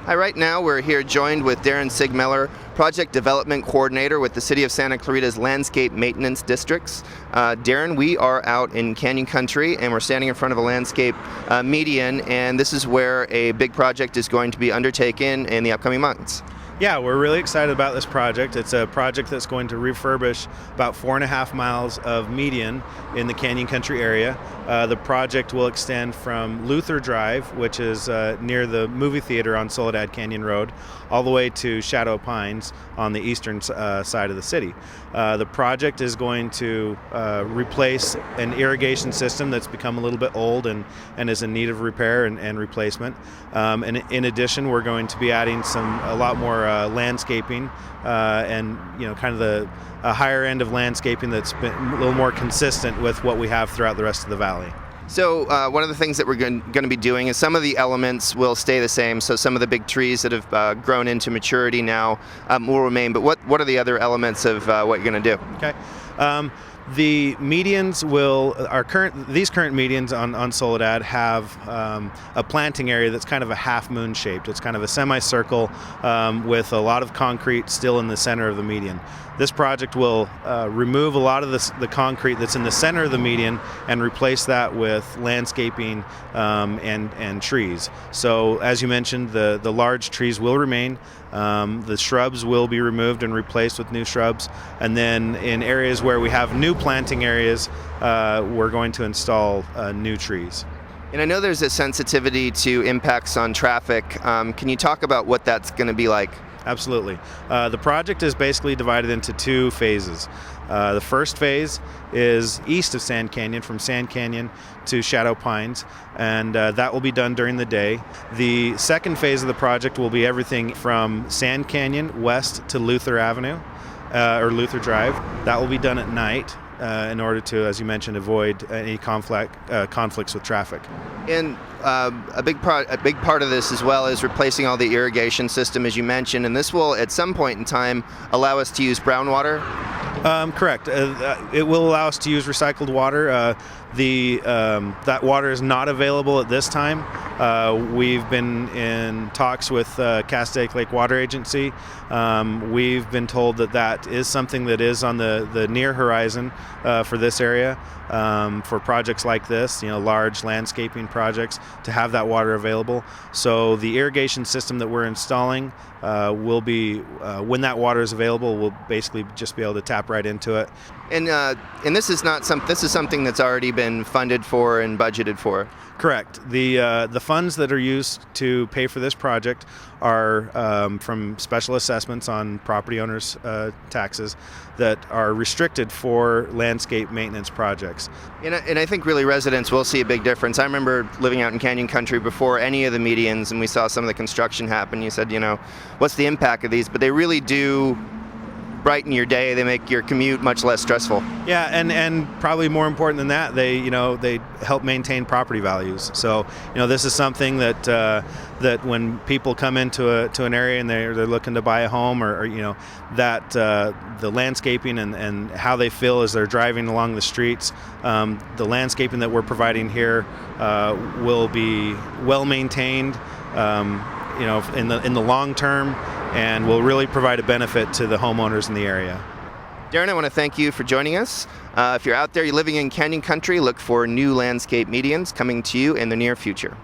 Hi, right now we're here joined with Darren Sigmiller, Project Development Coordinator with the City of Santa Clarita's Landscape Maintenance Districts. Darren, we are out in Canyon Country and we're standing in front of a landscape median, and this is where a big project is going to be undertaken in the upcoming months. Yeah, we're really excited about this project. It's a project that's going to refurbish about 4.5 miles of median in the Canyon Country area. The project will extend from Luther Drive, which is near the movie theater on Soledad Canyon Road, all the way to Shadow Pines on the eastern side of the city. The project is going to replace an irrigation system that's become a little bit old and is in need of repair and replacement. And in addition, we're going to be adding a lot more landscaping and kind of the higher end of landscaping that's been a little more consistent with what we have throughout the rest of the valley. So one of the things that we're going to be doing is some of the elements will stay the same. So some of the big trees that have grown into maturity now will remain. But what are the other elements of what you're going to do? Okay. The medians these current medians on Soledad have a planting area that's kind of a half moon shaped. It's kind of a semicircle with a lot of concrete still in the center of the median. This project will remove a lot of the concrete that's in the center of the median and replace that with landscaping and trees. So as you mentioned, the large trees will remain. The shrubs will be removed and replaced with new shrubs. And then in areas where we have new planting areas, we're going to install new trees. And I know there's a sensitivity to impacts on traffic. Can you talk about what that's going to be like? Absolutely. The project is basically divided into two phases. The first phase is east of Sand Canyon, from Sand Canyon to Shadow Pines, and that will be done during the day. The second phase of the project will be everything from Sand Canyon west to Luther Avenue, or Luther Drive. That will be done at night in order to, as you mentioned, avoid any conflicts with traffic. And a big part of this as well is replacing all the irrigation system, as you mentioned, and this will at some point in time allow us to use brown water? Correct. It will allow us to use recycled water. That water is not available at this time. We've been in talks with Castaic Lake Water Agency. We've been told that is something that is on the near horizon for this area, for projects like this, large landscaping projects, to have that water available. So the irrigation system that we're installing will be, when that water is available, we'll basically just be able to tap right into it. And this is something that's already been funded for and budgeted for. Correct. The funds that are used to pay for this project are from special assessments on property owners' taxes that are restricted for landscape maintenance projects. And I think really residents will see a big difference. I remember living out in Canyon Country before any of the medians, and we saw some of the construction happen. You said, what's the impact of these? But they really do brighten your day. They make your commute much less stressful. Yeah, and probably more important than that, they help maintain property values. So this is something that when people come into an area and they're looking to buy a home, or that the landscaping and how they feel as they're driving along the streets, the landscaping that we're providing here will be well maintained in the long term, and will really provide a benefit to the homeowners in the area. Darren, I want to thank you for joining us. If you're out there, you're living in Canyon Country, look for new landscape medians coming to you in the near future.